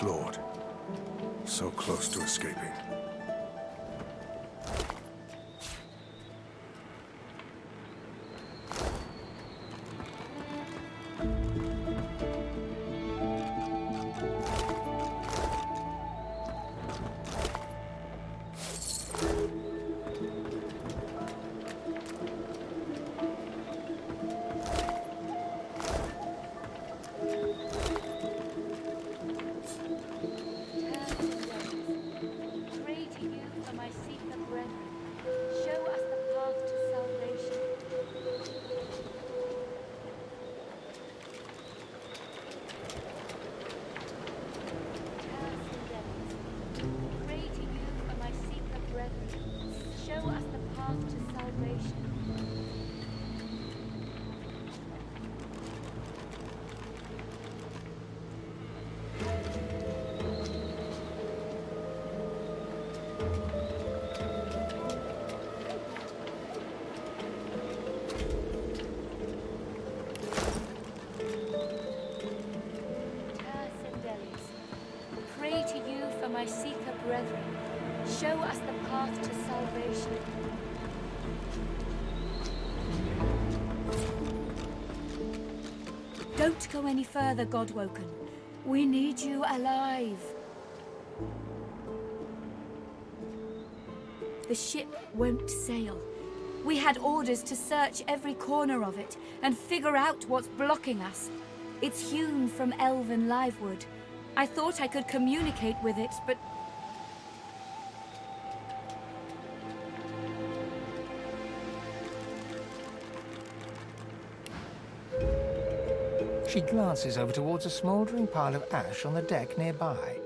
flawed. So close to escaping. Pray to you for my Seeker brethren. Show us the path to salvation. Don't go any further, Godwoken. We need you alive. The ship won't sail. We had orders to search every corner of it and figure out what's blocking us. It's hewn from elven livewood. I thought I could communicate with it, but... She glances over towards a smouldering pile of ash on the deck nearby.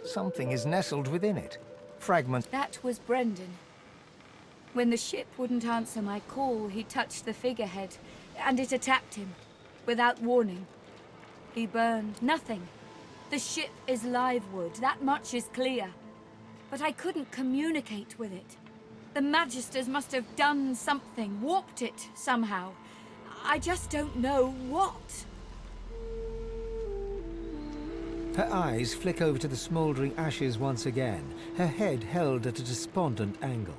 Something is nestled within it. Fragments... That was Brendan. When the ship wouldn't answer my call, he touched the figurehead, and it attacked him, without warning. He burned. Nothing. The ship is livewood, that much is clear. But I couldn't communicate with it. The Magisters must have done something, warped it somehow. I just don't know what. Her eyes flick over to the smouldering ashes once again, her head held at a despondent angle.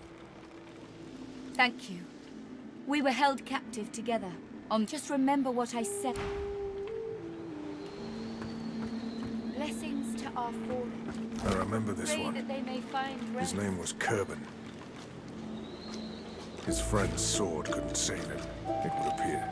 Thank you. We were held captive together. Just remember what I said. Blessings to our fallen. I remember this Pray one. that they may find rest. His name was Kerben. His friend's sword couldn't save him, it would appear.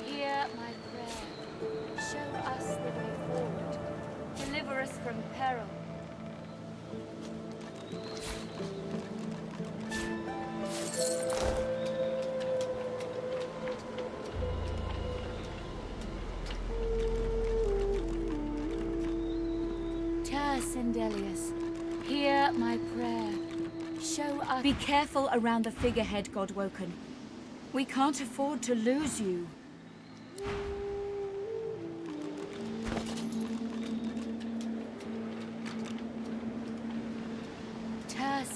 Hear my prayer. Show us the way forward. Deliver us from peril. Sindelius, hear my prayer. Show us... Be careful around the figurehead, Godwoken. We can't afford to lose you.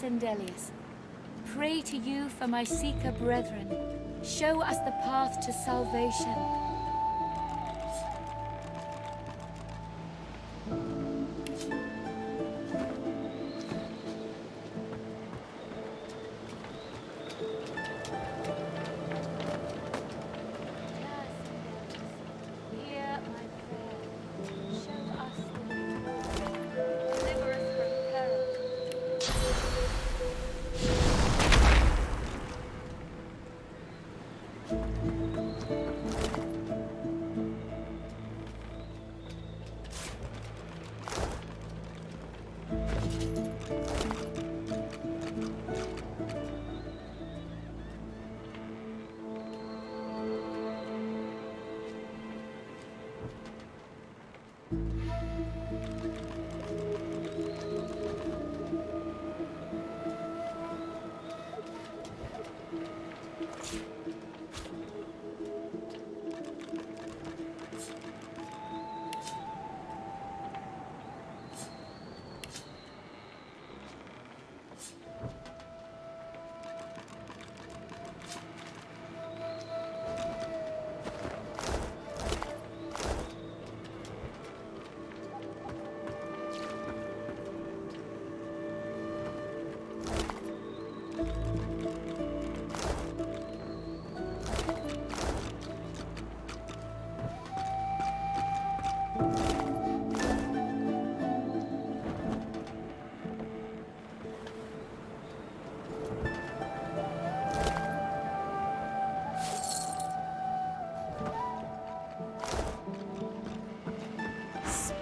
Sindelius, pray to you for my Seeker brethren. Show us the path to salvation.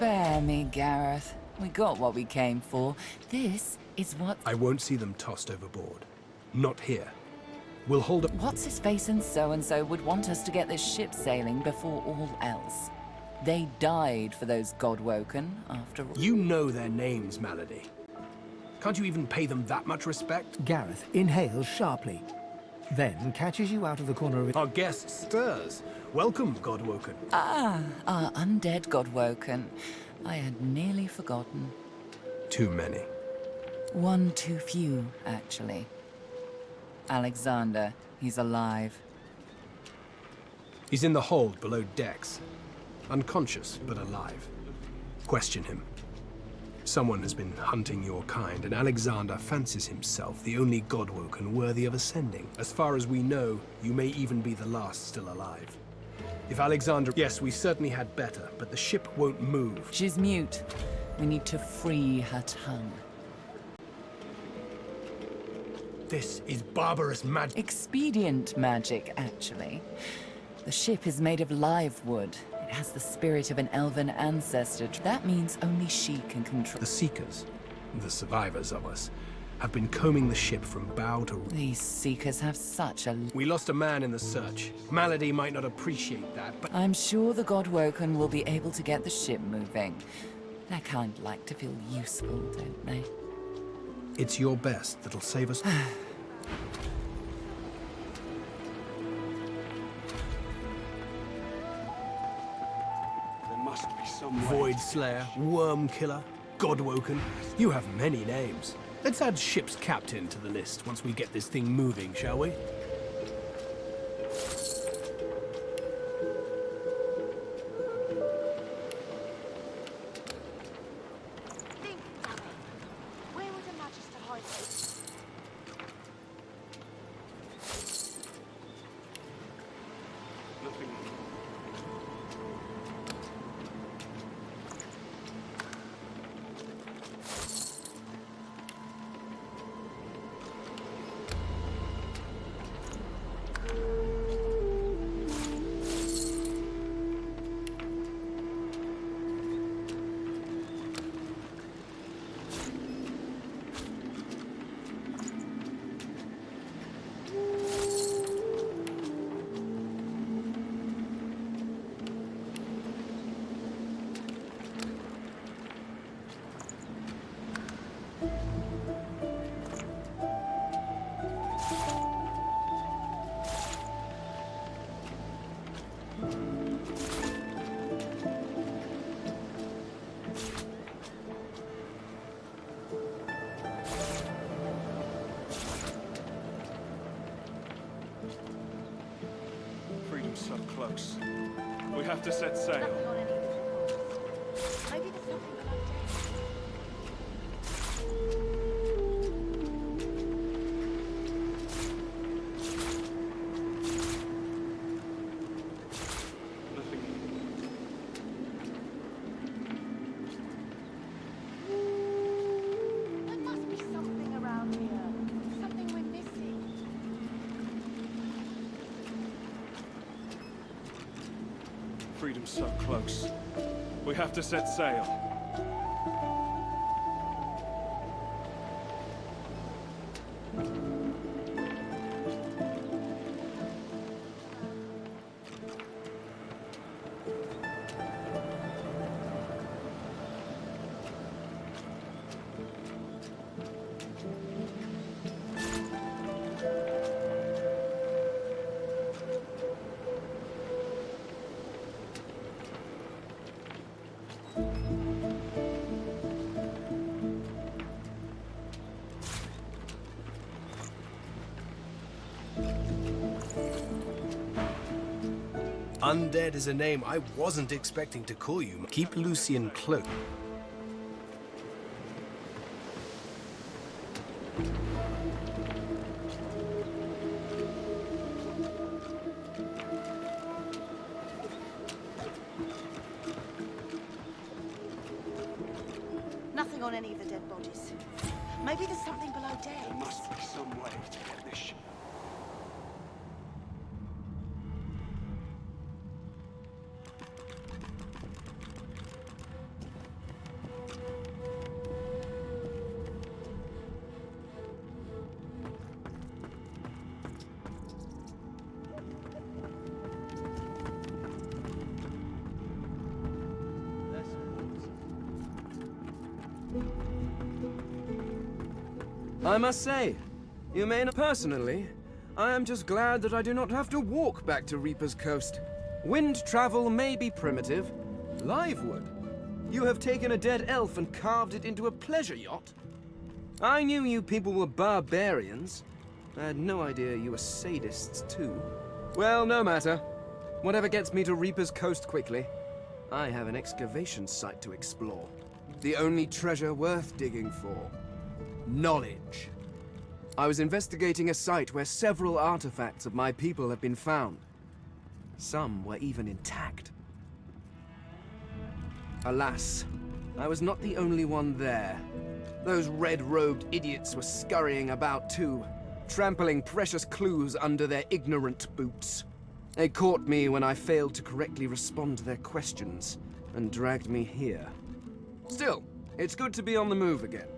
Spare me, Gareth. We got what we came for. This is what... I won't see them tossed overboard. Not here. We'll hold up... What's-his-face and so-and-so would want us to get this ship sailing before all else. They died for those Godwoken, after all. You know their names, Malady. Can't you even pay them that much respect? Gareth inhales sharply, then catches you out of the corner of it. Our guest stirs. Welcome, Godwoken. Ah, our undead Godwoken. I had nearly forgotten. Too many. One too few, actually. Alexander, he's alive. He's in the hold below decks. Unconscious, but alive. Question him. Someone has been hunting your kind, and Alexander fancies himself the only Godwoken worthy of ascending. As far as we know, you may even be the last still alive. If Alexander... Yes, we certainly had better, but the ship won't move. She's mute. We need to free her tongue. This is barbarous magic. Expedient magic, actually. The ship is made of live wood. It has the spirit of an elven ancestor. That means only she can control... The Seekers, the survivors of us, have been combing the ship from bow to... These Seekers have such a... We lost a man in the search. Malady might not appreciate that, but... I'm sure the Godwoken will be able to get the ship moving. Their kind like to feel useful, don't they? It's your best that'll save us... Must be some Void Slayer, Worm Killer, Godwoken. You have many names. Let's add ship's captain to the list once we get this thing moving, shall we? Think, Abby. Where would a Magister hide it? nothing. Freedom's so close. We have to set sail. Nothing on any of the Maybe there's something below deck. Nothing. There must be something around here. Something we're missing. Freedom's so close. We have to set sail. Undead is a name I wasn't expecting to call you. Keep Lucian close. Nothing on any of the dead bodies. Maybe there's something below deck. There must be some way to get this ship. I must say, you may not personally. I am just glad that I do not have to walk back to Reaper's Coast. Wind travel may be primitive. Live wood? You have taken a dead elf and carved it into a pleasure yacht? I knew you people were barbarians. I had no idea you were sadists, too. Well, no matter. Whatever gets me to Reaper's Coast quickly. I have an excavation site to explore. The only treasure worth digging for. Knowledge. I was investigating a site where several artifacts of my people have been found. Some were even intact. Alas, I was not the only one there. Those red-robed idiots were scurrying about too, trampling precious clues under their ignorant boots. They caught me when I failed to correctly respond to their questions, and dragged me here. Still, it's good to be on the move again.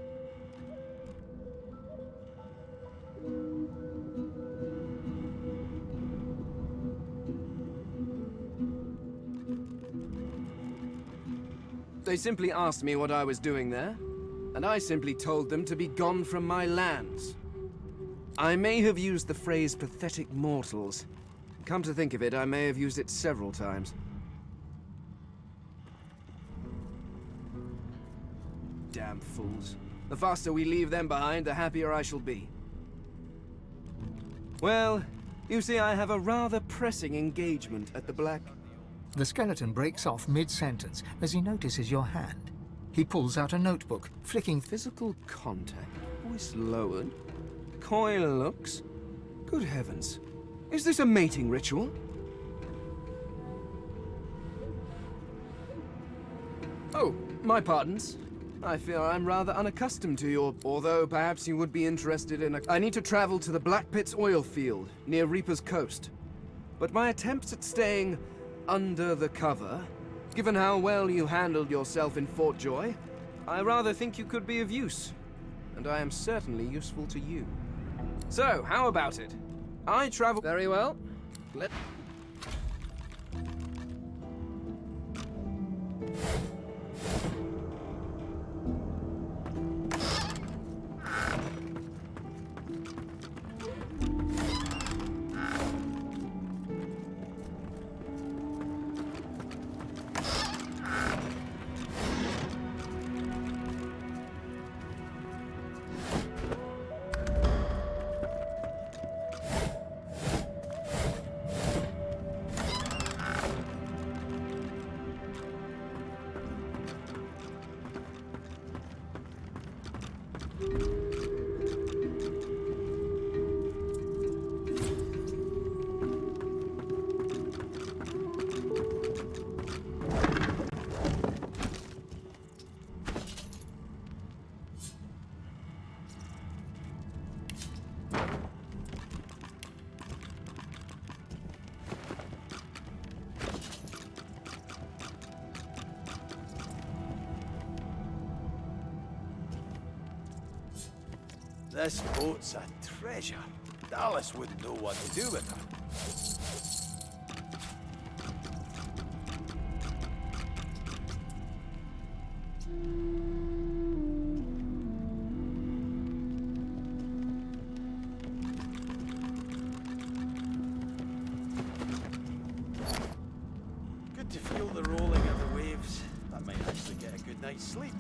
They simply asked me what I was doing there, and I simply told them to be gone from my lands. I may have used the phrase pathetic mortals. Come to think of it, I may have used it several times. Damn fools. The faster we leave them behind, the happier I shall be. Well, you see, I have a rather pressing engagement at the Black... The skeleton breaks off mid-sentence as he notices your hand. He pulls out a notebook, flicking... Physical contact, voice lowered, coy looks. Good heavens. Is this a mating ritual? Oh, my pardons. I fear I'm rather unaccustomed to your... Although perhaps you would be interested in a... I need to travel to the Black Pit's oil field, near Reaper's Coast. But my attempts at staying under the cover, given how well you handled yourself in Fort Joy, I rather think you could be of use. And I am certainly useful to you. So, how about it? I travel... Very well. Let... This boat's a treasure. Dallas wouldn't know what to do with her. Good to feel the rolling of the waves. I might actually get a good night's sleep.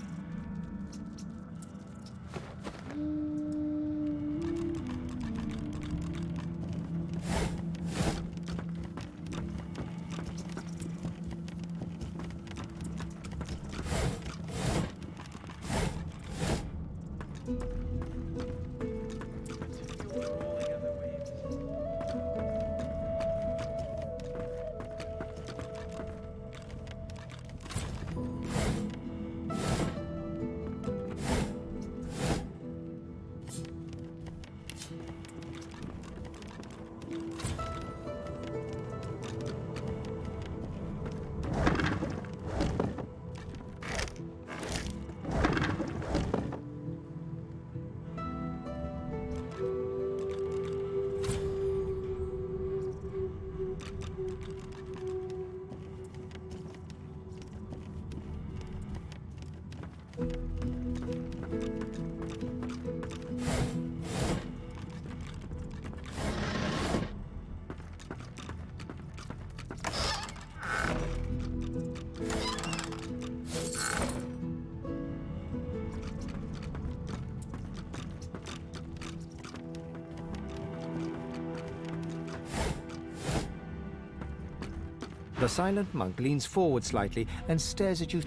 The silent monk leans forward slightly and stares at you.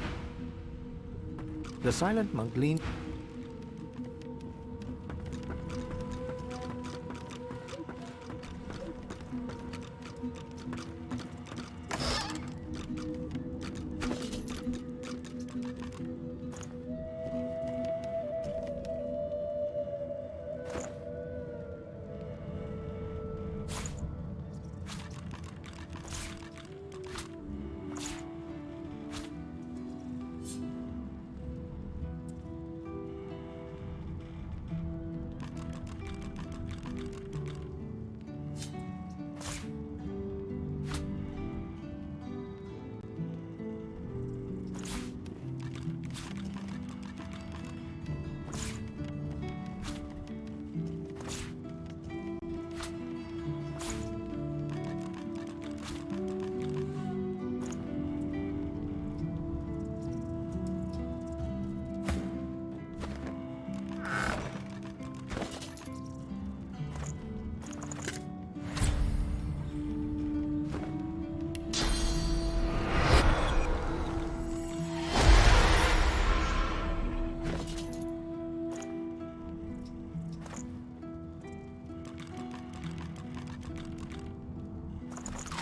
The silent monk leans...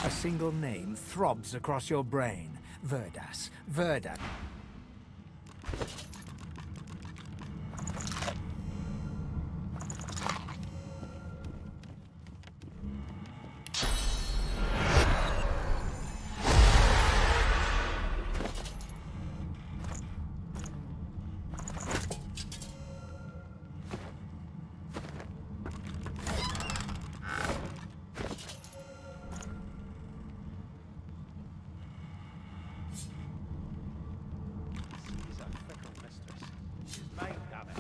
A single name throbs across your brain. Verdas. Verdas. She's a fickle mistress. She's mine, damn it.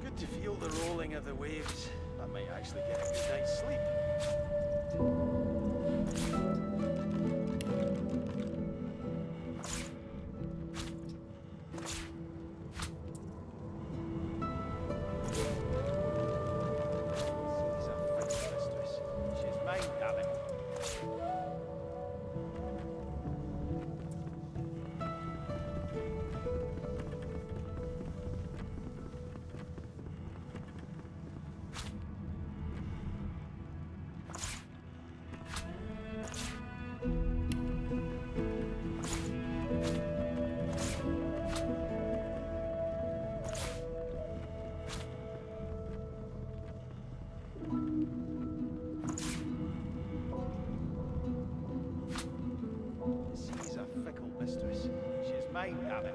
Good to feel the rolling of the waves. I might actually get a good night's sleep. She's a fickle mistress. She's mine, damn it. She's a fickle mistress. She's mine, damn it.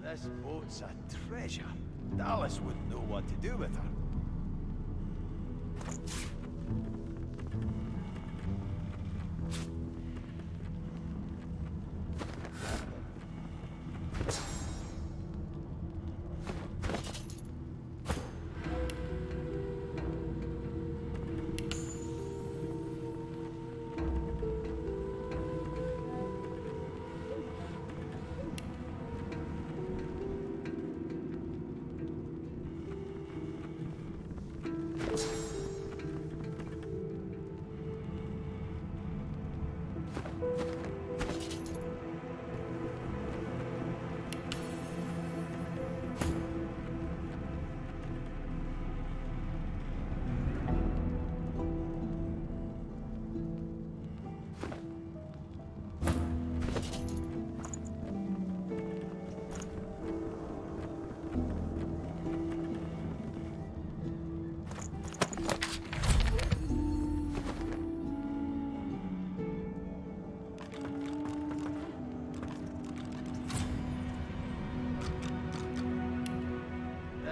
This boat's a treasure. Dallas wouldn't know what to do with her.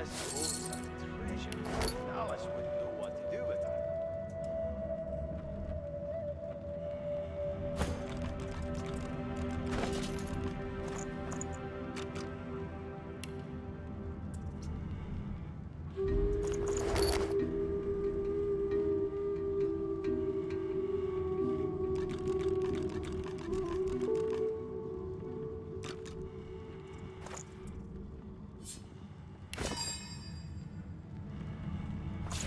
this oversized treasure. Alice wouldn't know what to do with her.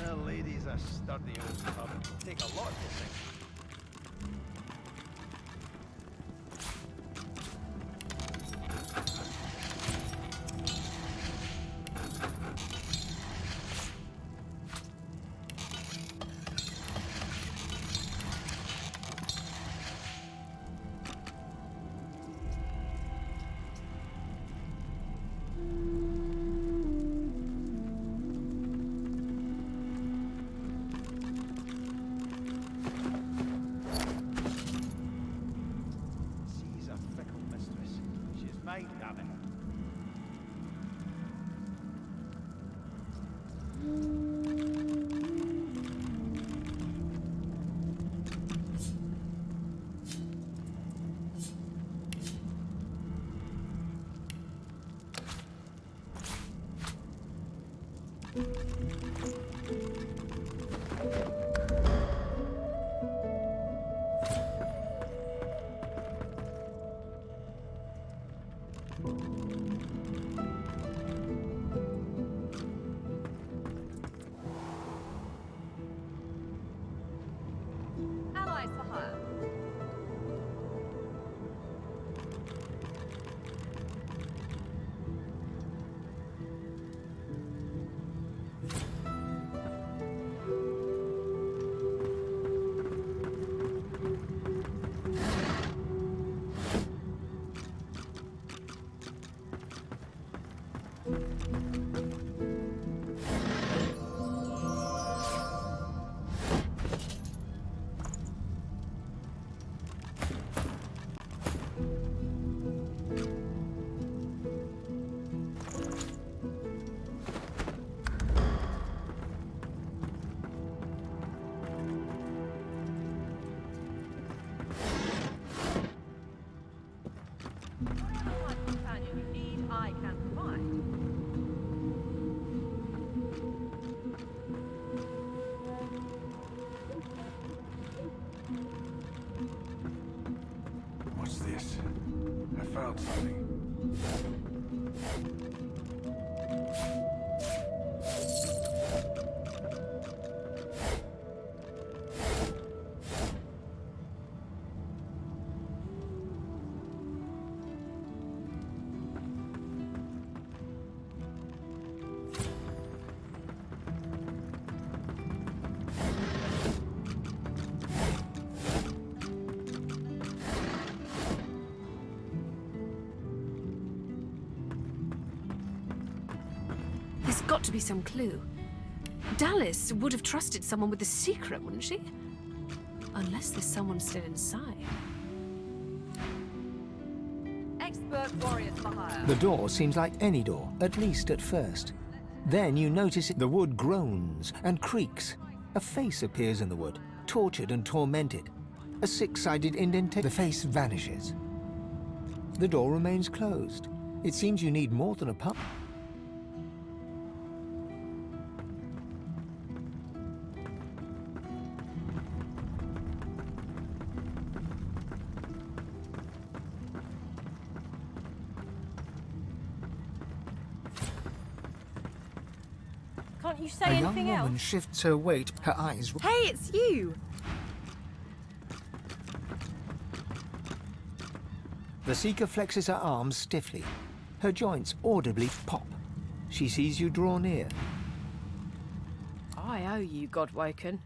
Well, ladies, a sturdy old tub. Take a lot to sink. She's a fickle mistress. She's mine, damn it. Allies for hire. Companion you need, I can provide. What's this? I found something. There's got to be some clue. Dallas would have trusted someone with a secret, wouldn't she? Unless there's someone still inside. Expert warriors for hire. The door seems like any door, at least at first. Then you notice the wood groans and creaks. A face appears in the wood, tortured and tormented. A six-sided indentation. The face vanishes. The door remains closed. It seems you need more than a pump. Can't you say A young anything woman else? shifts her weight, her eyes. Hey, it's you! The seeker flexes her arms stiffly. Her joints audibly pop. She sees you draw near. I owe you, Godwoken.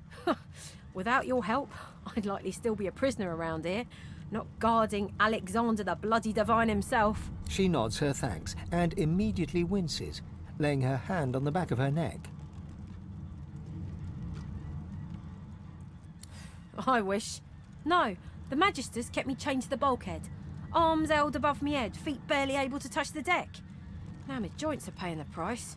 Without your help, I'd likely still be a prisoner around here, not guarding Alexander the bloody divine himself. She nods her thanks and immediately winces, laying her hand on the back of her neck. I wish. No, the Magisters kept me chained to the bulkhead. Arms held above me head, feet barely able to touch the deck. Now my joints are paying the price.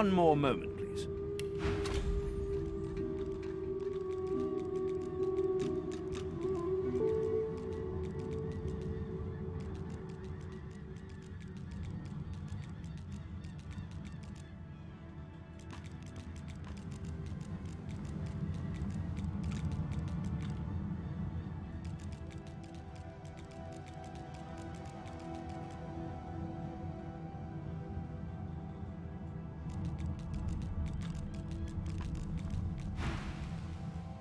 one more moment, please.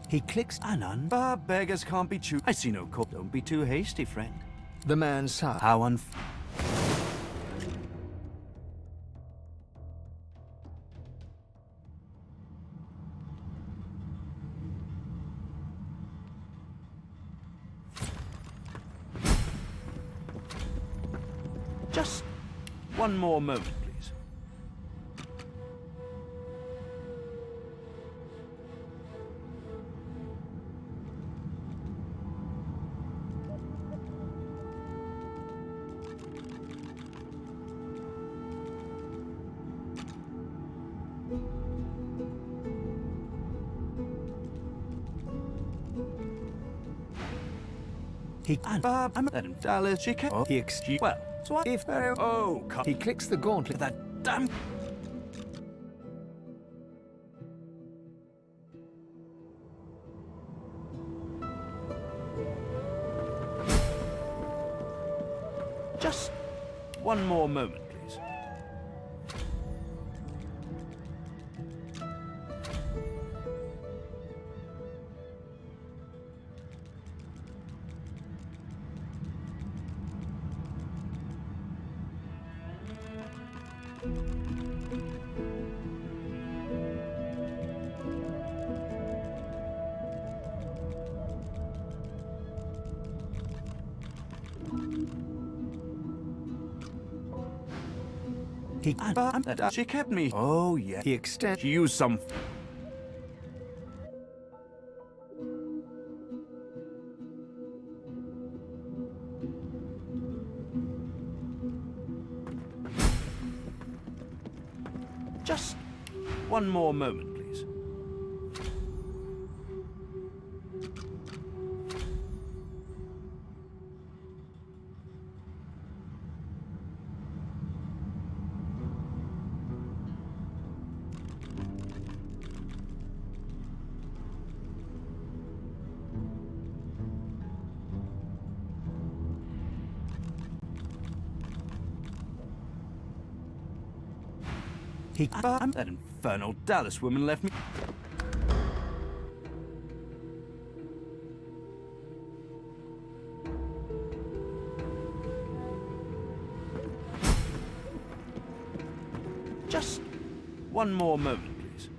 He clicks Anan, beggars can't be choosers. I see no cause. Don't be too hasty, friend. the man sighs. How Just one more moment, please. I'm at Dallas. She can. Oh, Well, so I, if oh, come. he clicks the gauntlet. That damn. Just one more moment, please. She kept me. Oh, yeah. He extends. She used some. Just one more moment, please. That infernal Dallas woman left me. Just one more moment, please.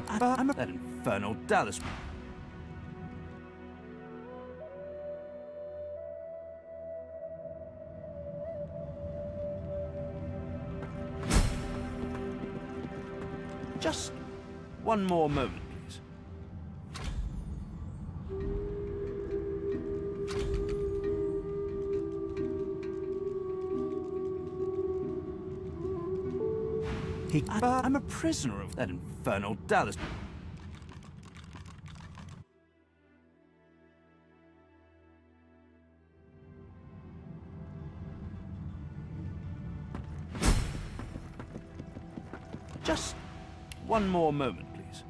That infernal Dallas. Just one more moment, please. I'm a prisoner of that infernal Dallas. Just one more moment, please.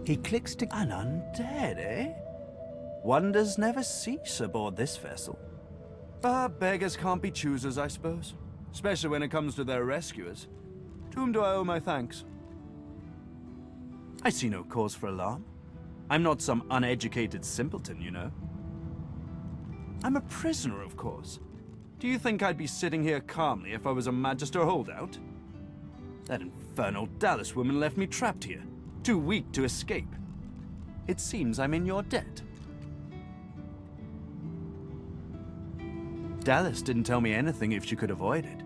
He clicks to... An undead, eh? Wonders never cease aboard this vessel. But beggars can't be choosers, I suppose. Especially when it comes to their rescuers. To whom do I owe my thanks? I see no cause for alarm. I'm not some uneducated simpleton, you know. I'm a prisoner, of course. Do you think I'd be sitting here calmly if I was a Magister holdout? That infernal Dallas woman left me trapped here, too weak to escape. It seems I'm in your debt. Dallas didn't tell me anything if she could avoid it,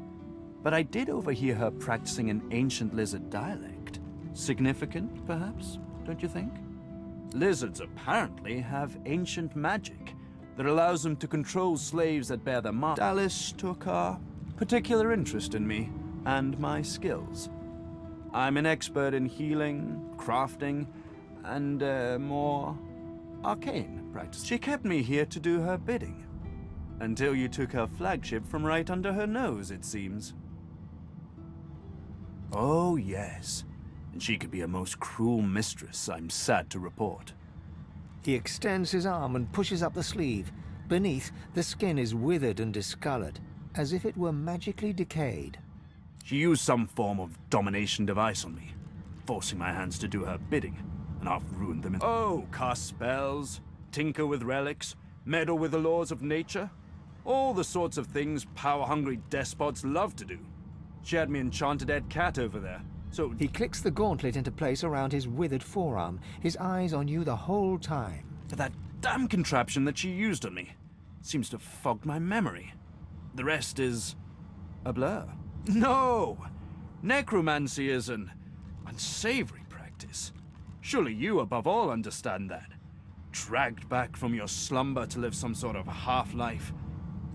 but I did overhear her practicing an ancient lizard dialect. Significant, perhaps, don't you think? Lizards apparently have ancient magic that allows them to control slaves that bear their mark. Dallas took a particular interest in me and my skills. I'm an expert in healing, crafting, and more arcane practice. She kept me here to do her bidding. Until you took her flagship from right under her nose, it seems. Oh, yes. And she could be a most cruel mistress, I'm sad to report. He extends his arm and pushes up the sleeve. Beneath, the skin is withered and discolored, as if it were magically decayed. She used some form of domination device on me, forcing my hands to do her bidding, and I've ruined them. Oh, cast spells, tinker with relics, meddle with the laws of nature. All the sorts of things power-hungry despots love to do. She had me enchanted dead cat over there, so... He clicks the gauntlet into place around his withered forearm, his eyes on you the whole time. But that damn contraption that she used on me seems to have fogged my memory. The rest is a blur. No! Necromancy is an unsavory practice. Surely you, above all, understand that. Dragged back from your slumber to live some sort of half-life.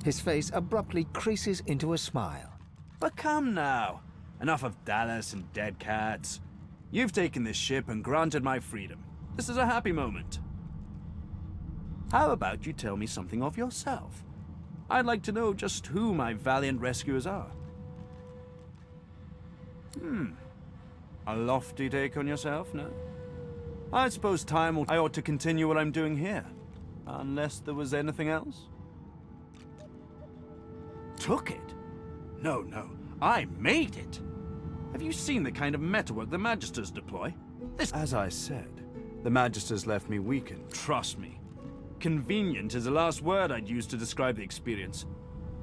His face abruptly creases into a smile. But come now. Enough of Dallas and dead cats. You've taken this ship and granted my freedom. This is a happy moment. How about you tell me something of yourself? I'd like to know just who my valiant rescuers are. A lofty take on yourself, no? I suppose time will... I ought to continue what I'm doing here. Unless there was anything else? Took it? No, I made it. Have you seen the kind of metalwork the Magisters deploy? As I said, the Magisters left me weakened. Trust me. Convenient is the last word I'd use to describe the experience.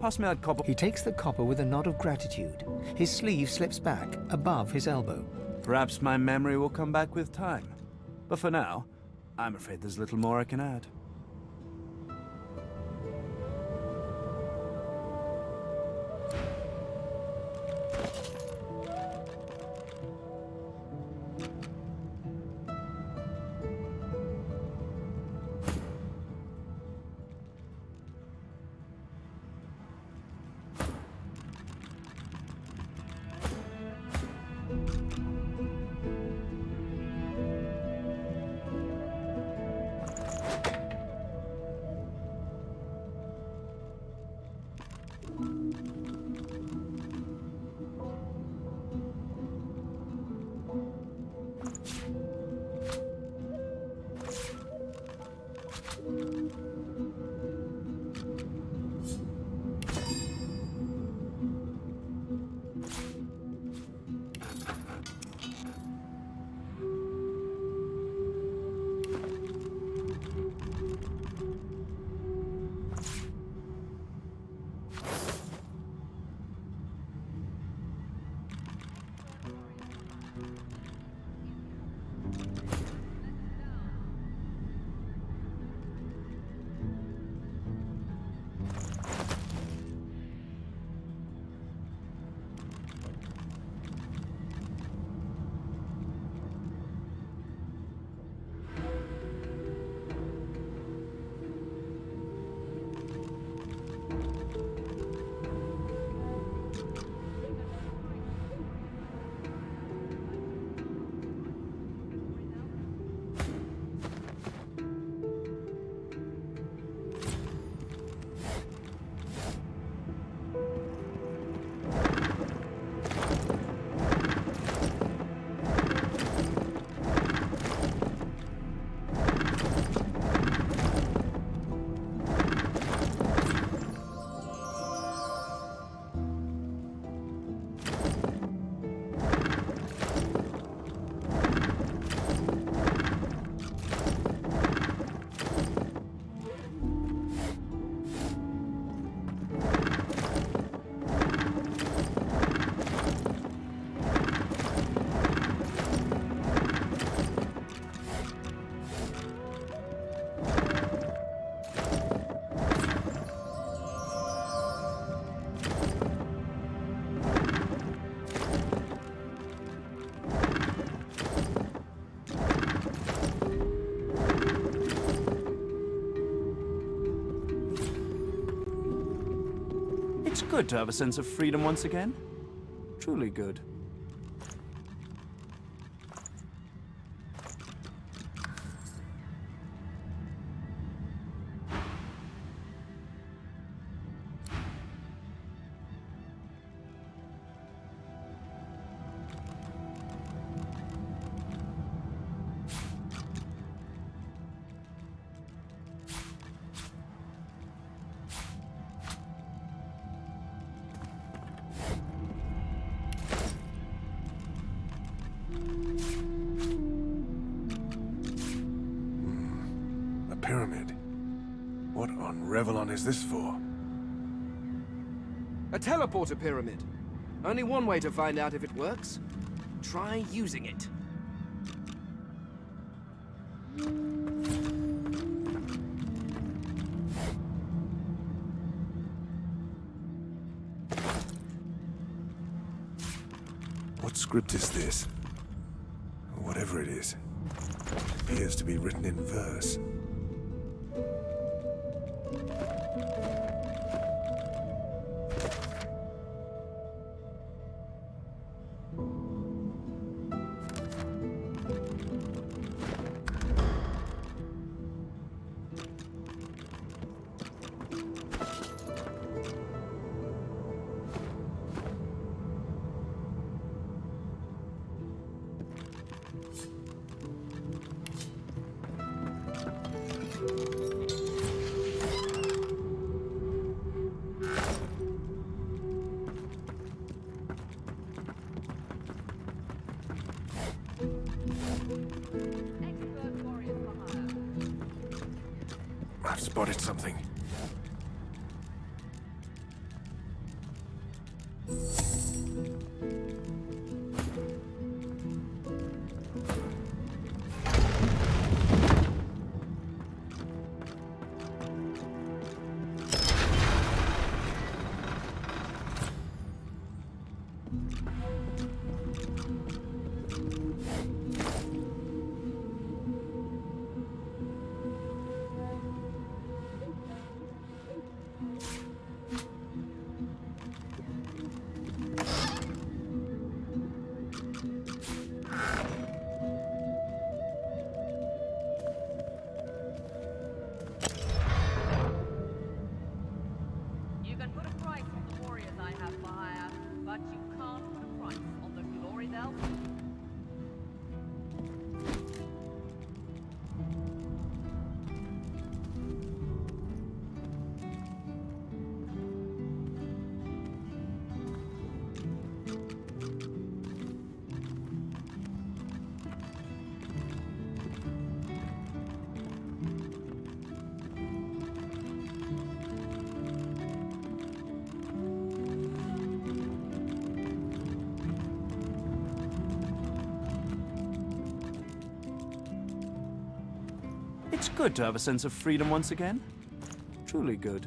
Pass me that copper. He takes the copper with a nod of gratitude. His sleeve slips back, above his elbow. Perhaps my memory will come back with time. But for now, I'm afraid there's little more I can add. It's good to have a sense of freedom once again. Truly good. A pyramid. What on Revlon is this for? A teleporter pyramid. Only one way to find out if it works. Try using it. What script is this? Whatever it is. Appears to be written in verse. I've spotted something. You can put a price on the warriors I have for hire, but you can't put a price on the glory they'll bring. It's good to have a sense of freedom once again. Truly good.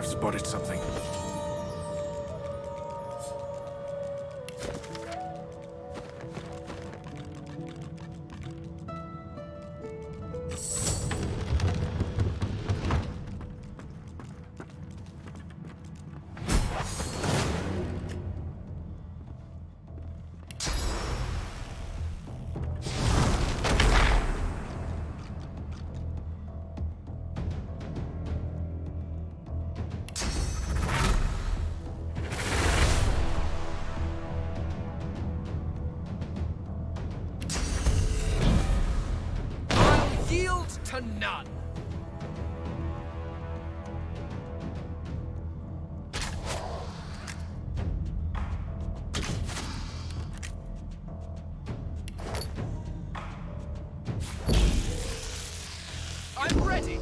have spotted something. Yield to none! I'm ready!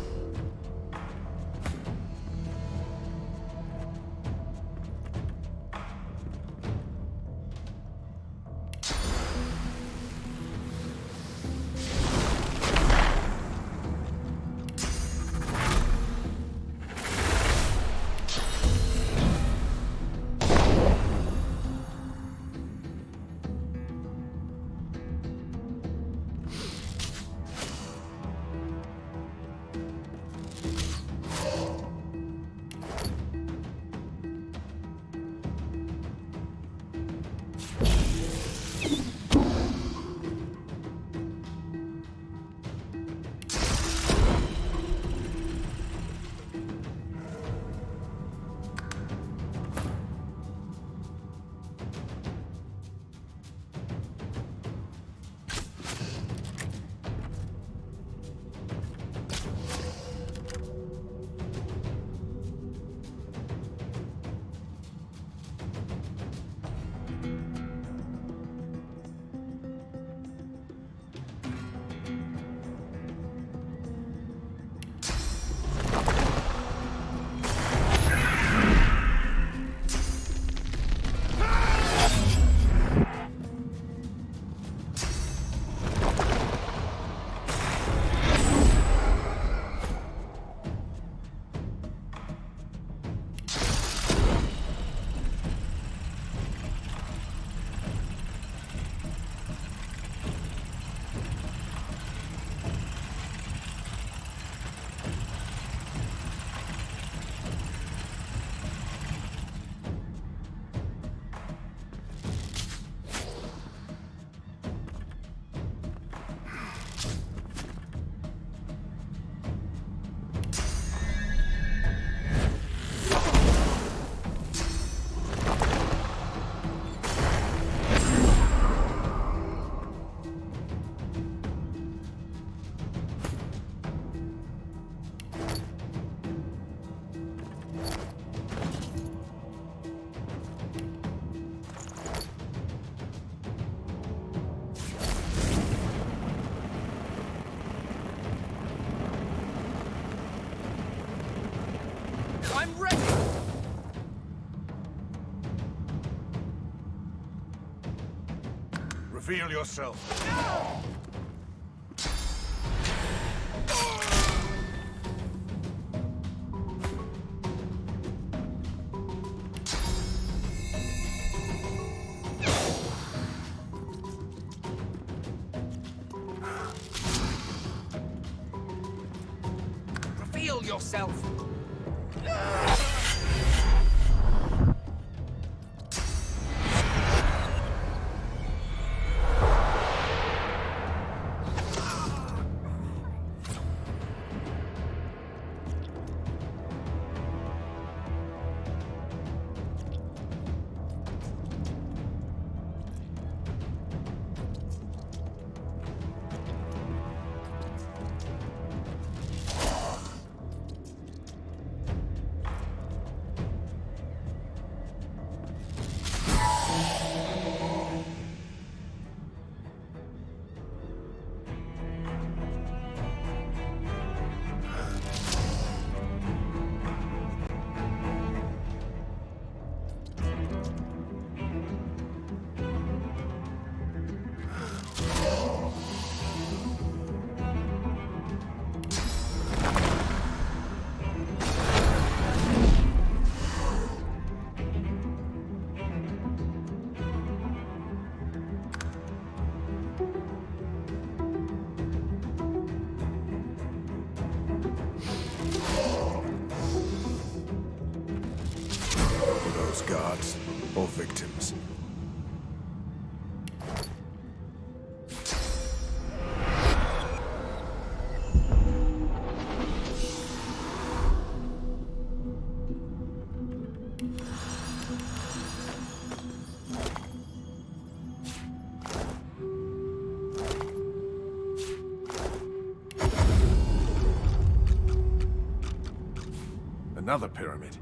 I'm ready! Reveal yourself. Reveal yourself! or victims. Another pyramid.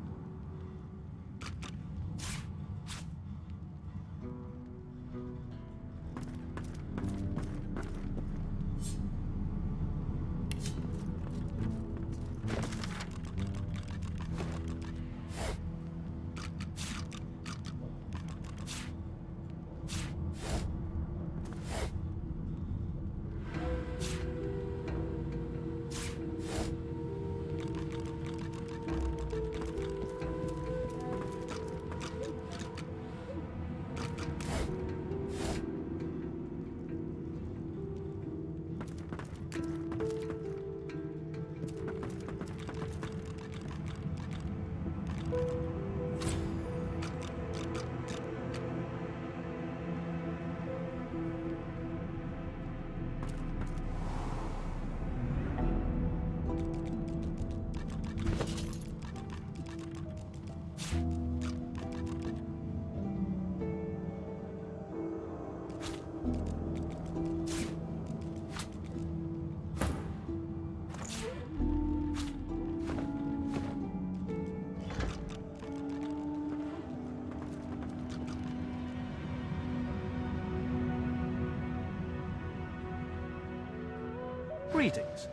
Greetings.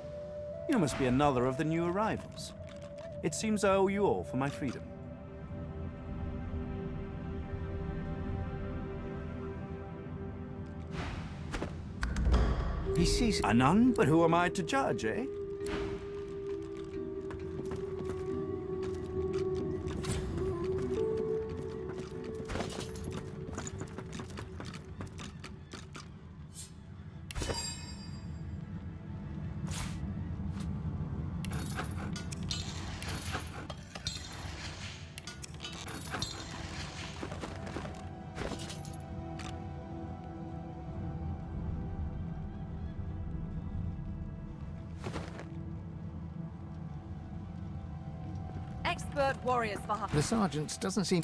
You must be another of the new arrivals. It seems I owe you all for my freedom. He sees... A nun? But who am I to judge, eh? Expert warriors for her. The sergeant doesn't seem...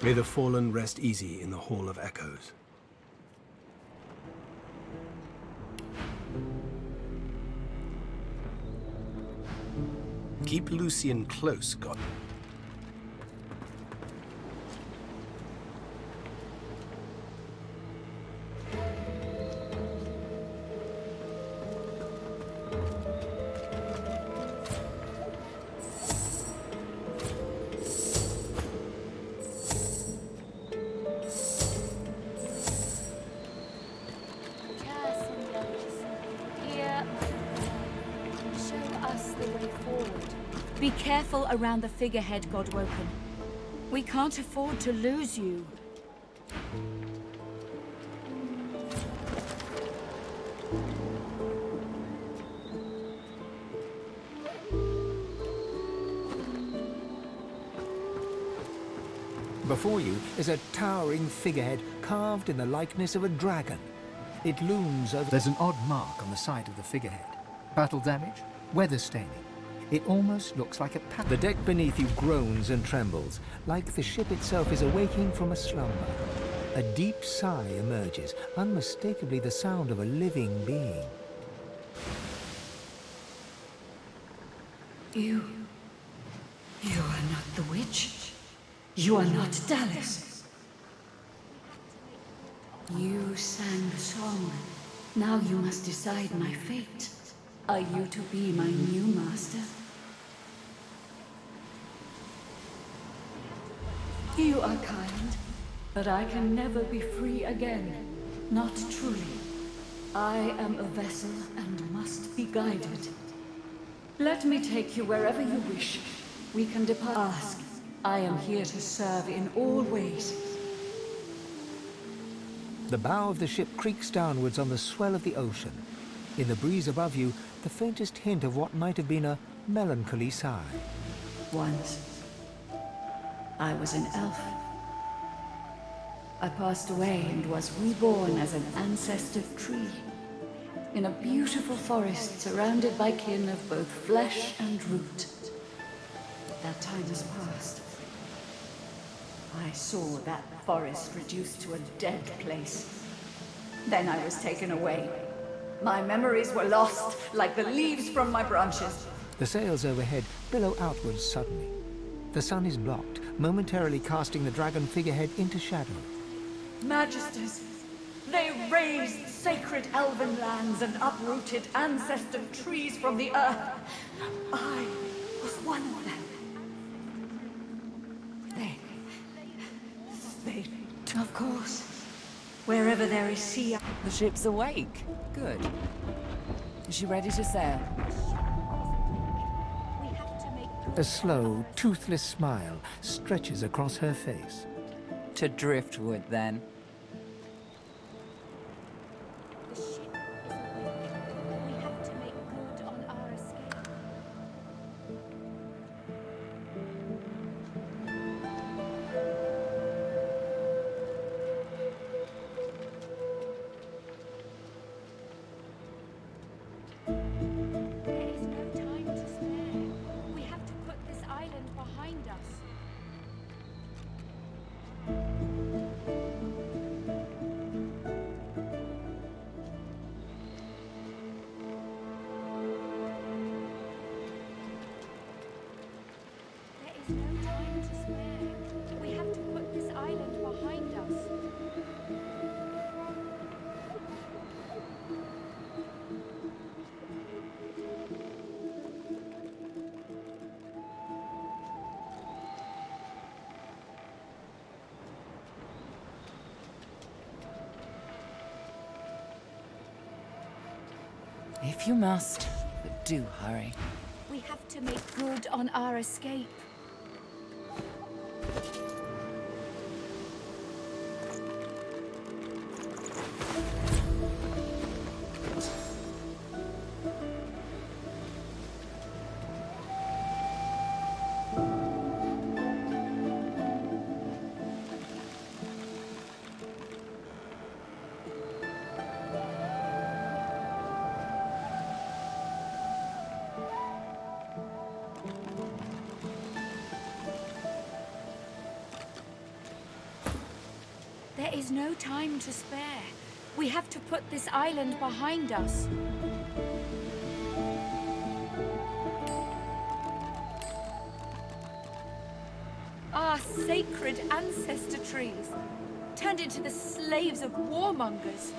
May the fallen rest easy in the Hall of Echoes. Keep Lucian close, God. Show us the way. Be careful around the figurehead, Godwoken. We can't afford to lose you. Before you is a towering figurehead carved in the likeness of a dragon. It looms over... There's an odd mark on the side of the figurehead. Battle damage, weather staining. It almost looks like a The deck beneath you groans and trembles, like the ship itself is awaking from a slumber. A deep sigh emerges, unmistakably the sound of a living being. You are not the witch. You are not Dallas. You sang the song. Now you must decide my fate. Are you to be my new master? You are kind, but I can never be free again. Not truly. I am a vessel and must be guided. Let me take you wherever you wish. We can depart. Ask. I am here to serve in all ways. The bow of the ship creaks downwards on the swell of the ocean. In the breeze above you, the faintest hint of what might have been a melancholy sigh. Once, I was an elf. I passed away and was reborn as an ancestor tree. In a beautiful forest surrounded by kin of both flesh and root. That time has passed. I saw that forest reduced to a dead place. Then I was taken away. My memories were lost, like the leaves from my branches. The sails overhead billow outwards suddenly. The sun is blocked, momentarily casting the dragon figurehead into shadow. Magisters, they razed sacred elven lands and uprooted ancestor trees from the earth. I was one of them. They, of course, wherever there is sea. The ship's awake. Good. Is she ready to sail? A slow, toothless smile stretches across her face. To driftwood, then. The ship is awake. We have to make good on our escape. There is no time to spare. We have to put this island behind us. There is no time to spare. We have to put this island behind us. If you must, but do hurry. We have to make good on our escape. There is no time to spare. We have to put this island behind us. Our sacred ancestor trees, turned into the slaves of warmongers.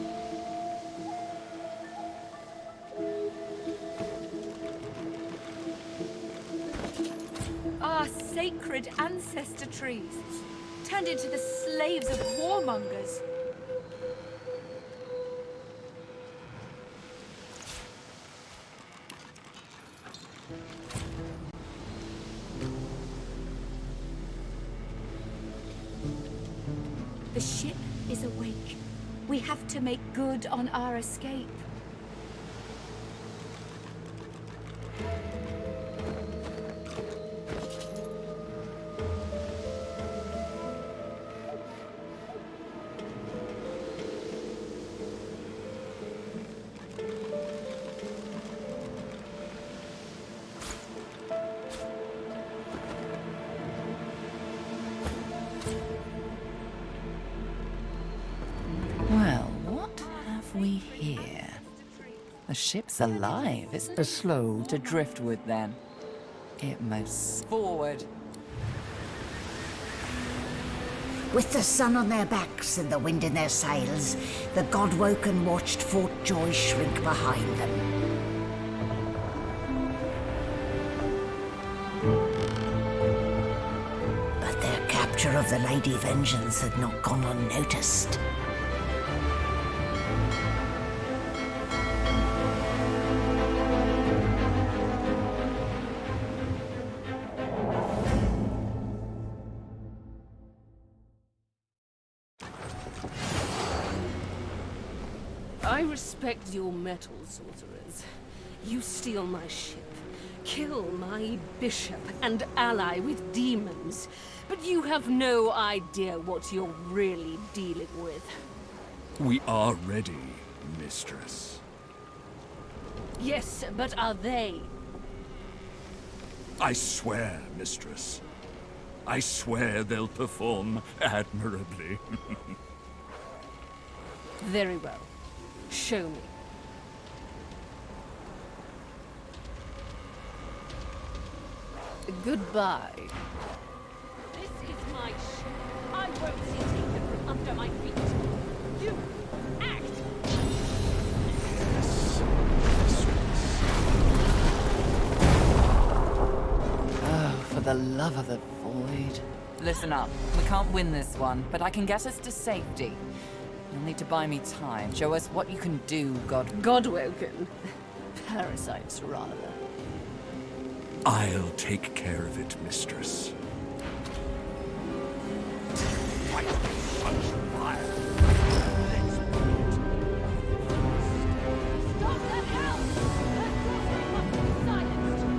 Our sacred ancestor trees, turned into the slaves of warmongers. The ship is awake. We have to make good on our escape. Well, what have we here? The ship's alive, isn't it? A slow... To driftwood, then. It moves forward. With the sun on their backs and the wind in their sails, the Godwoken watched Fort Joy shrink behind them. But their capture of the Lady Vengeance had not gone unnoticed. I respect your mettle, sorcerers. You steal my ship, kill my bishop and ally with demons, but you have no idea what you're really dealing with. We are ready, mistress. Yes, but are they? I swear, mistress. I swear they'll perform admirably. Very well. Show me. Goodbye. This is my ship. I won't see taken from under my feet. You act! Oh, for the love of the void. Listen up. We can't win this one, but I can get us to safety. You'll need to buy me time. Show us what you can do, Godwoken. Parasites, rather. I'll take care of it, mistress. Stop that hell! That crossbow must be silenced!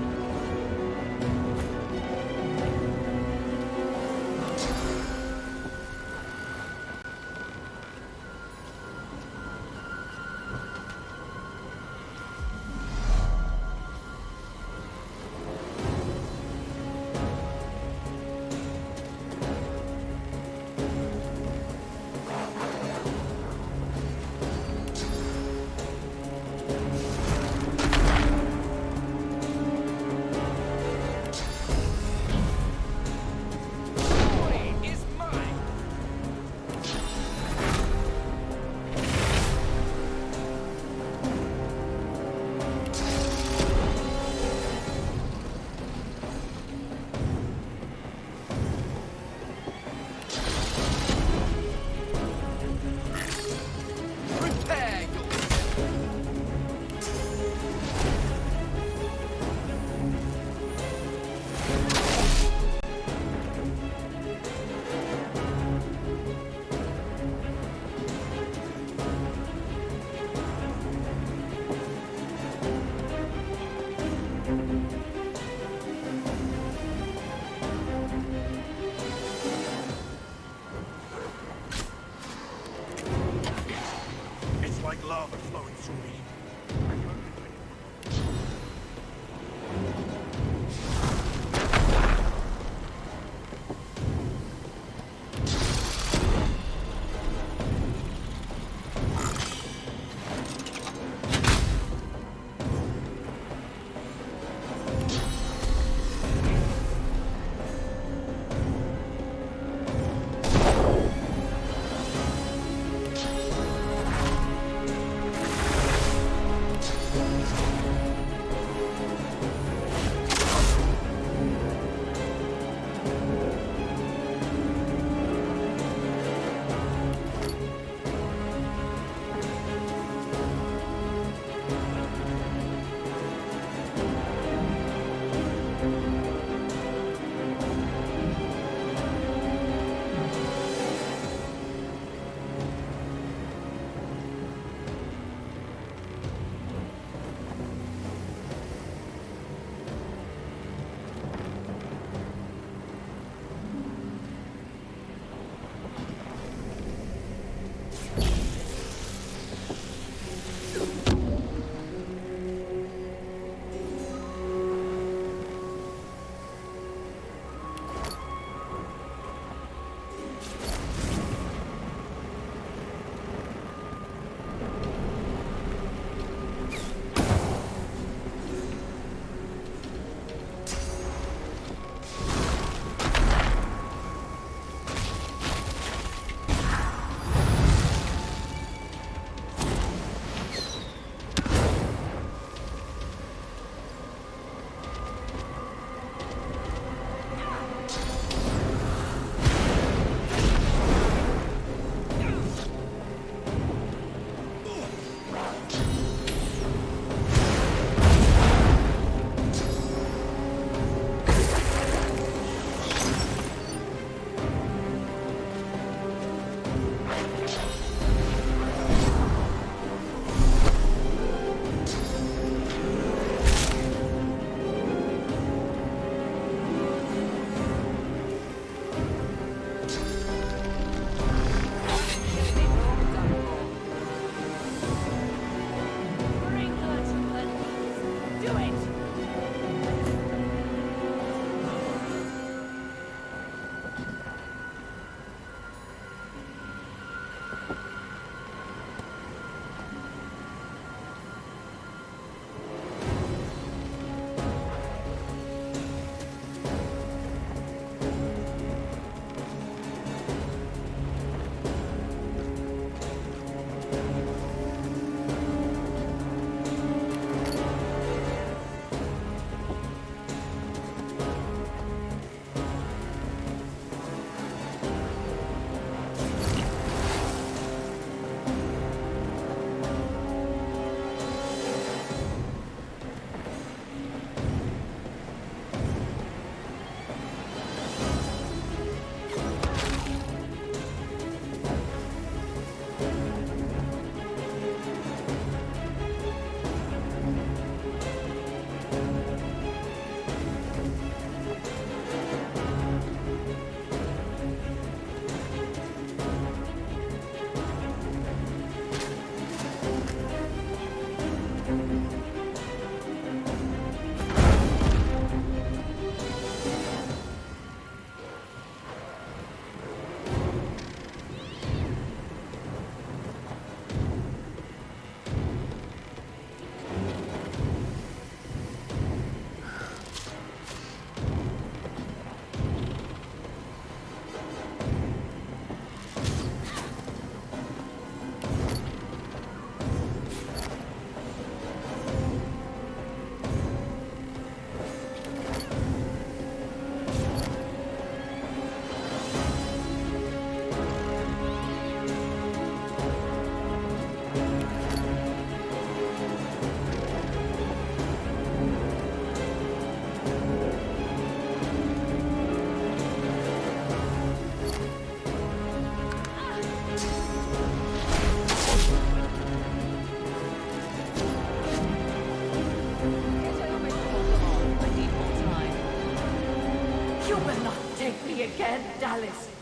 You will not take me again, Dallas.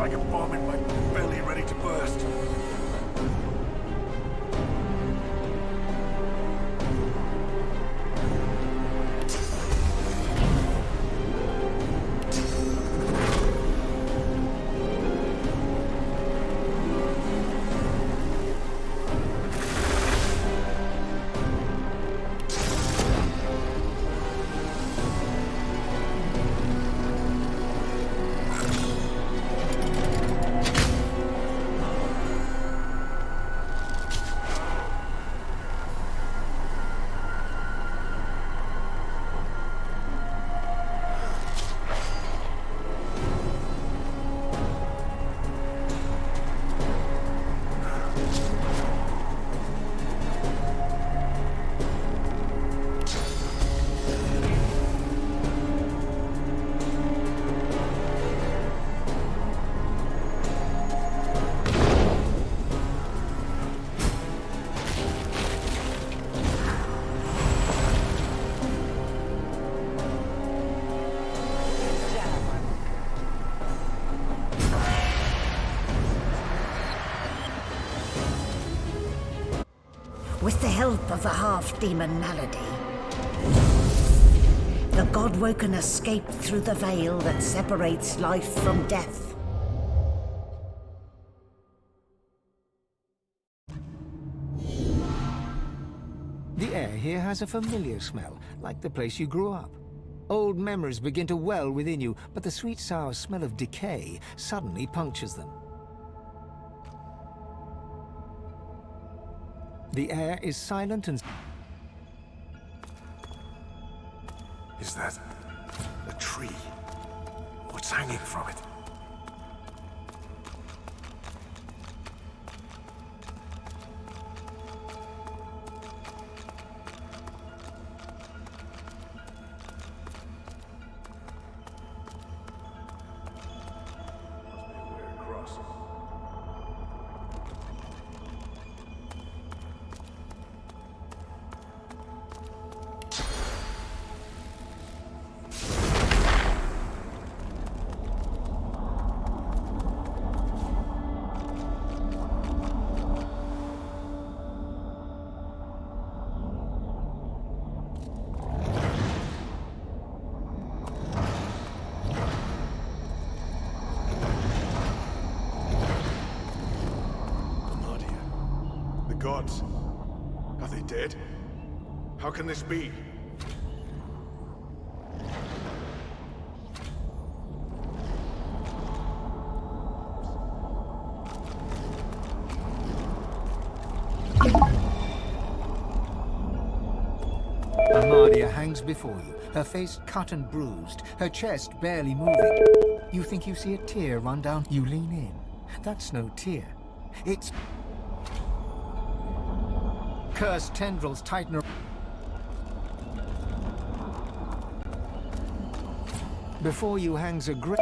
like a bomb in my belly ready to burst. With the help of the half-demon malady, the Godwoken escaped through the veil that separates life from death. The air here has a familiar smell, like the place you grew up. Old memories begin to well within you, but the sweet sour smell of decay suddenly punctures them. The air is silent and... Is that a tree? What's hanging from it? Gods. Are they dead? How can this be? Amadia hangs before you, her face cut and bruised, her chest barely moving. You think you see a tear run down. You lean in. That's no tear. It's... Cursed tendrils tighten. Before you hangs a great...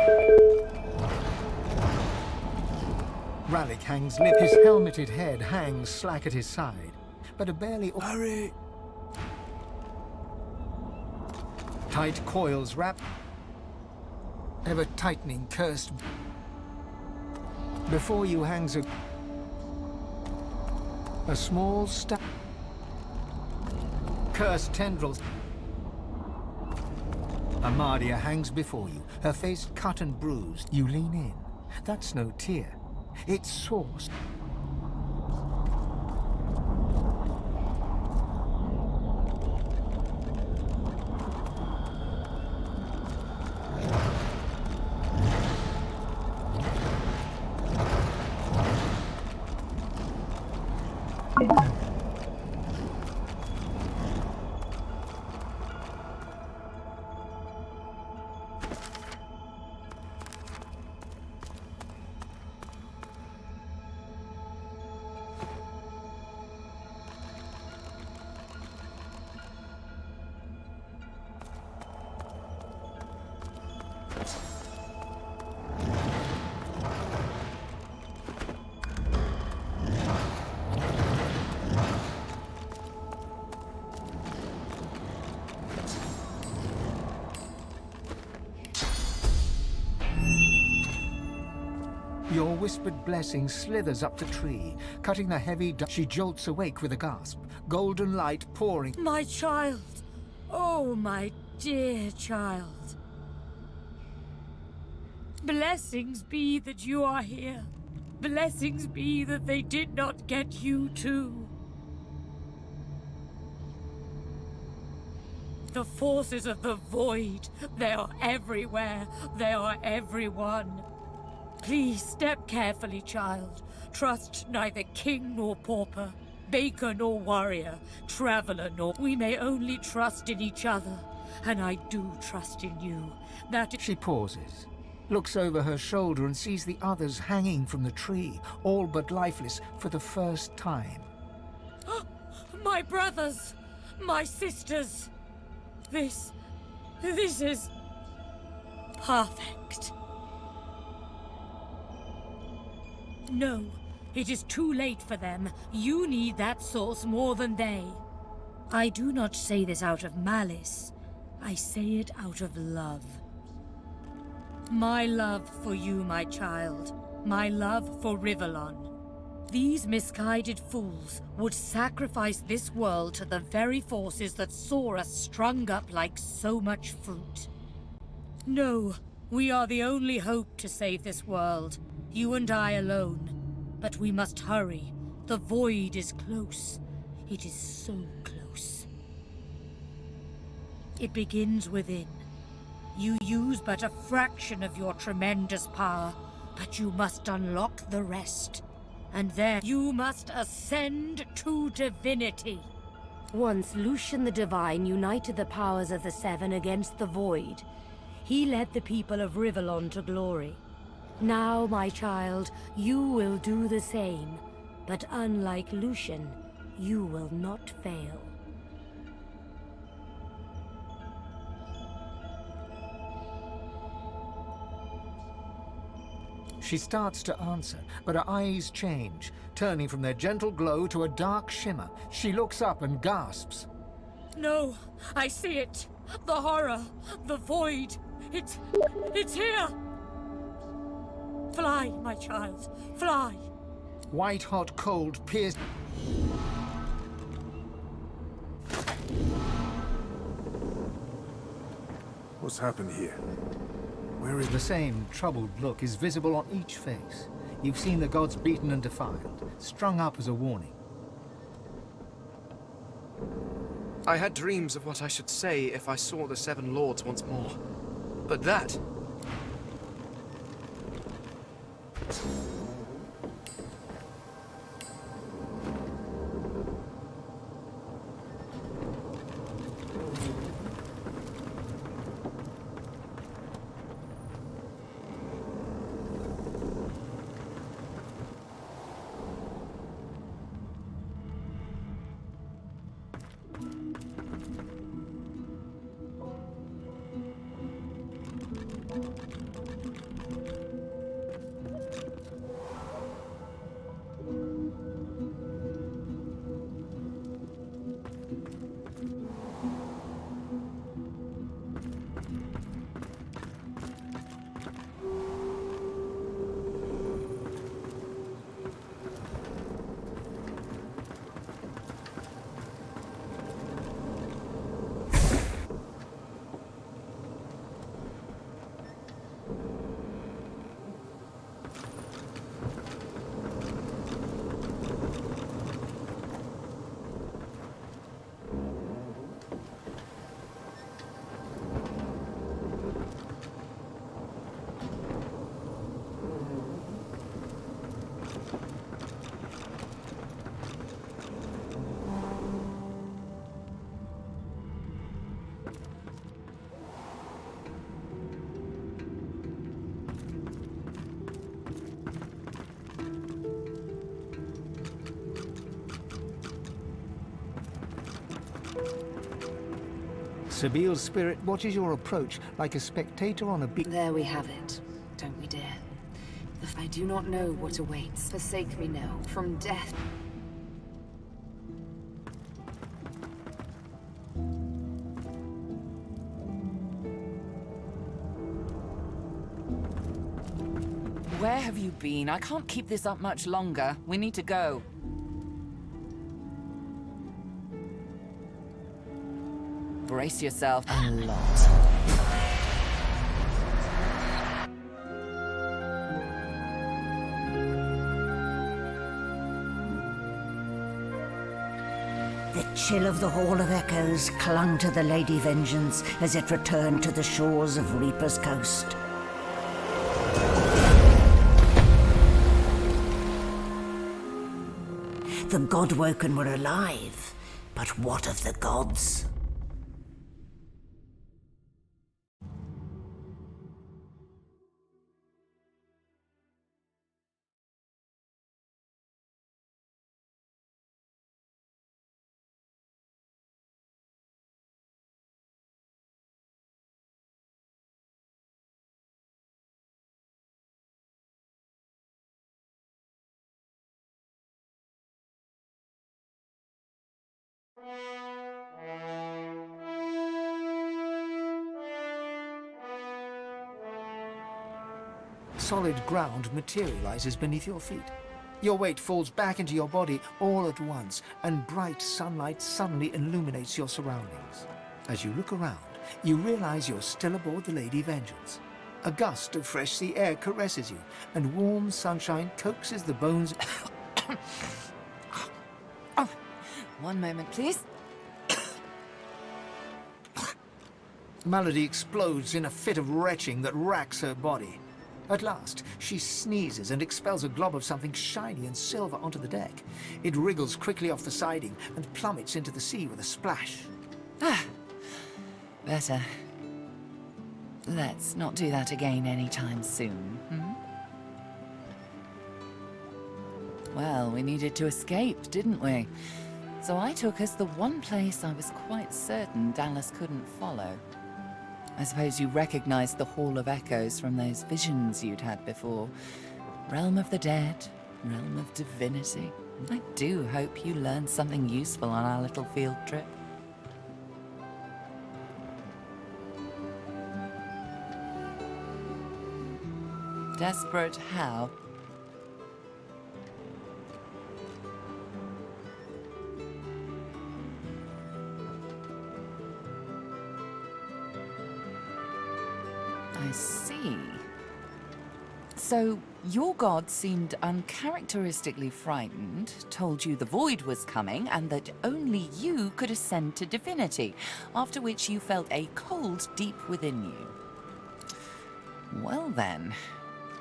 Ralik hangs limp. His helmeted head hangs slack at his side, but a barely... Hurry! Tight coils wrap... Ever-tightening cursed... Before you hangs a small staff... Cursed tendrils. Amadia hangs before you, her face cut and bruised. You lean in. That's no tear. It's sauce. Your whispered blessing slithers up the tree, cutting the heavy She jolts awake with a gasp, golden light pouring. My child! Oh, my dear child. Blessings be that you are here. Blessings be that they did not get you too. The forces of the void, they are everywhere. They are everyone. Please step carefully, child. Trust neither king nor pauper, baker nor warrior, traveler nor... We may only trust in each other, and I do trust in you. She pauses, looks over her shoulder and sees the others hanging from the tree, all but lifeless for the first time. My brothers! My sisters! This is... perfect. No, it is too late for them. You need that source more than they. I do not say this out of malice. I say it out of love. My love for you, my child. My love for Rivellon. These misguided fools would sacrifice this world to the very forces that saw us strung up like so much fruit. No, we are the only hope to save this world. You and I alone. But we must hurry. The void is close. It is so close. It begins within. You use but a fraction of your tremendous power, but you must unlock the rest. And then you must ascend to divinity. Once Lucian the Divine united the powers of the Seven against the Void, he led the people of Rivellon to glory. Now, my child, you will do the same, but unlike Lucian, you will not fail. She starts to answer, but her eyes change, turning from their gentle glow to a dark shimmer. She looks up and gasps. No, I see it. The horror, the void. It's here. Fly, my child, fly. White-hot cold pierced. What's happened here? Where is... The same troubled look is visible on each face. You've seen the gods beaten and defiled, strung up as a warning. I had dreams of what I should say if I saw the Seven Lords once more. But that... Sabile's spirit watches your approach like a spectator on a beach. There we have it, don't we, dear? I do not know what awaits. Forsake me now from death. Where have you been? I can't keep this up much longer. We need to go. Brace yourself a lot. The chill of the Hall of Echoes clung to the Lady Vengeance as it returned to the shores of Reaper's Coast. The Godwoken were alive, but what of the gods? Solid ground materializes beneath your feet. Your weight falls back into your body all at once, and bright sunlight suddenly illuminates your surroundings. As you look around, you realize you're still aboard the Lady Vengeance. A gust of fresh sea air caresses you, and warm sunshine coaxes the bones... Oh, one moment, please. Melody explodes in a fit of retching that racks her body. At last, she sneezes and expels a glob of something shiny and silver onto the deck. It wriggles quickly off the siding and plummets into the sea with a splash. Ah, better. Let's not do that again anytime soon, Well, we needed to escape, didn't we? So I took us the one place I was quite certain Dallas couldn't follow. I suppose you recognized the Hall of Echoes from those visions you'd had before. Realm of the dead, realm of divinity. I do hope you learned something useful on our little field trip. Desperate how? I see. So, your god seemed uncharacteristically frightened, told you the void was coming, and that only you could ascend to divinity, after which you felt a cold deep within you. Well then,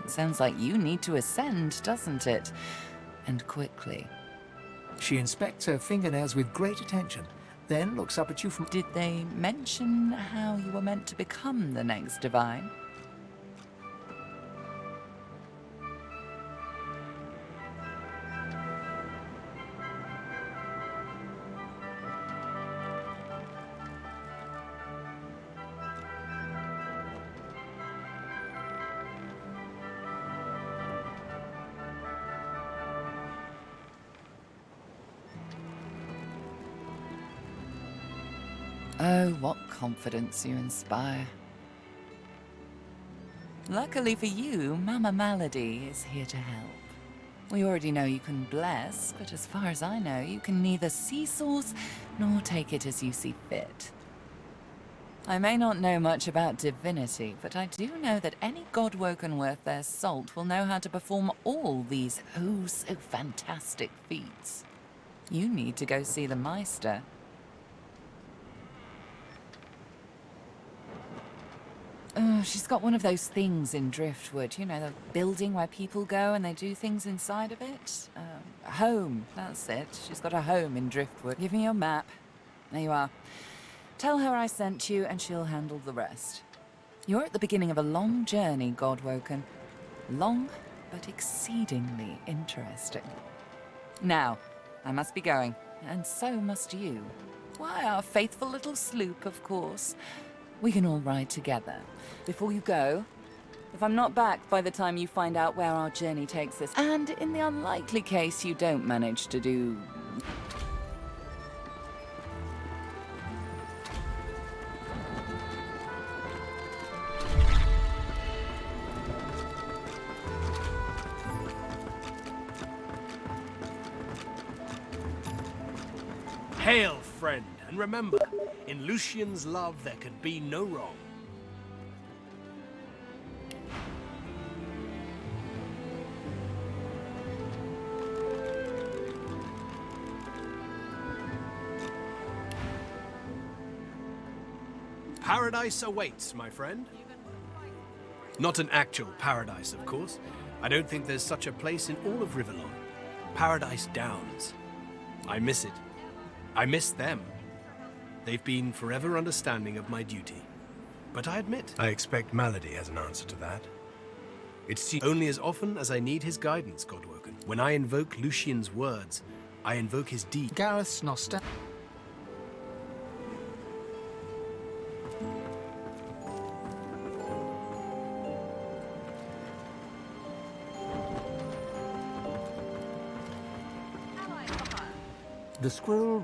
it sounds like you need to ascend, doesn't it? And quickly. She inspects her fingernails with great attention, then looks up at you from... Did they mention how you were meant to become the next divine? Oh, what confidence you inspire. Luckily for you, Mama Malady is here to help. We already know you can bless, but as far as I know, you can neither see source nor take it as you see fit. I may not know much about divinity, but I do know that any Godwoken worth their salt will know how to perform all these so fantastic feats. You need to go see the Meister. She's got one of those things in Driftwood, you know, the building where people go and they do things inside of it. A home, that's it. She's got a home in Driftwood. Give me your map. There you are. Tell her I sent you and she'll handle the rest. You're at the beginning of a long journey, Godwoken. Long, but exceedingly interesting. Now, I must be going, and so must you. Why, our faithful little sloop, of course. We can all ride together. Before you go, if I'm not back by the time you find out where our journey takes us, and in the unlikely case you don't manage to do... Hail, friend, and remember, in Lucian's love there can be no wrong. Paradise awaits, my friend. Not an actual paradise, of course. I don't think there's such a place in all of Rivellon. Paradise Downs. I miss it. I miss them. They've been forever understanding of my duty. But I admit, I expect Malady has an answer to that. It's only as often as I need his guidance, Godwoken. When I invoke Lucian's words, I invoke his deed. Gareth's Noster. The squirrel.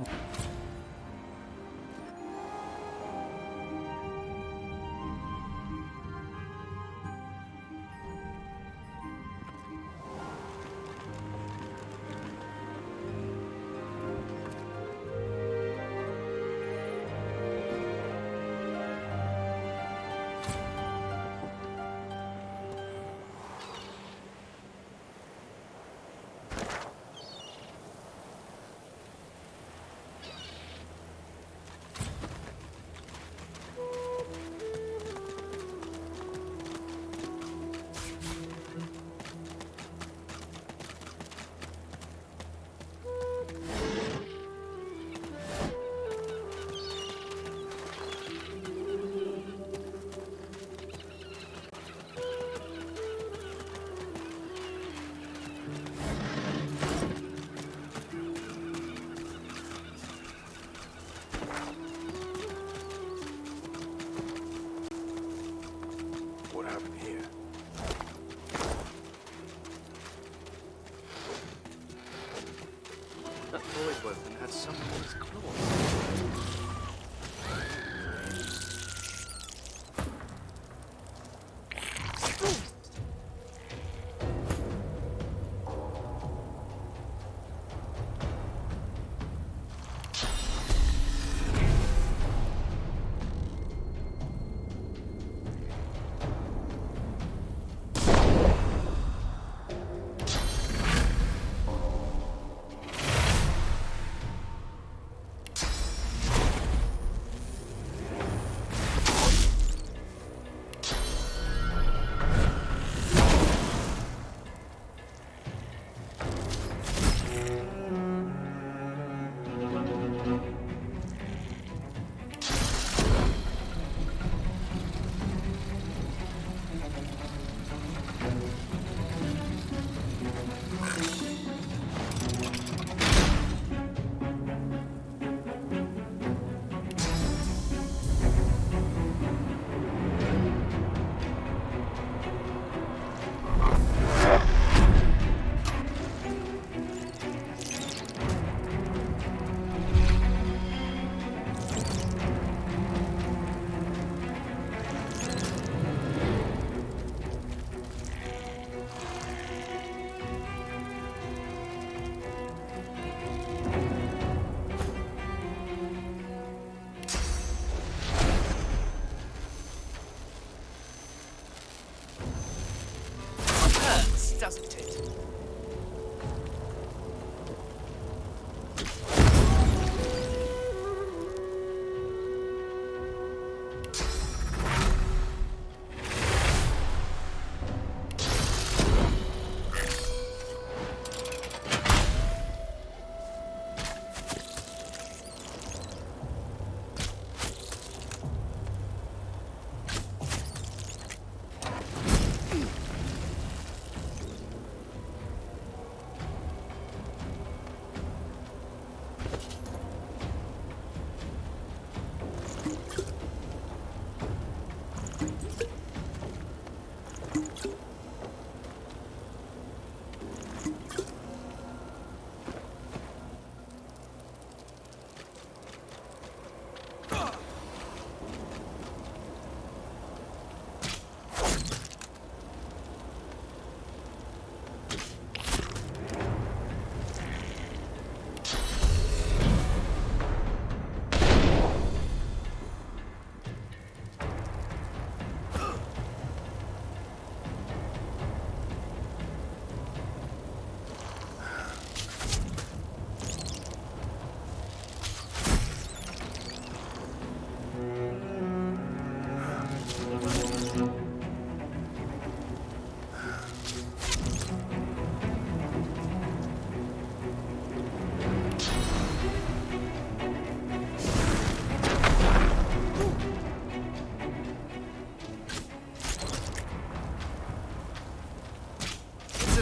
What happened here? That void weapon had someone's claw.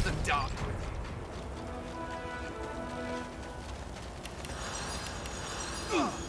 into the dark with you.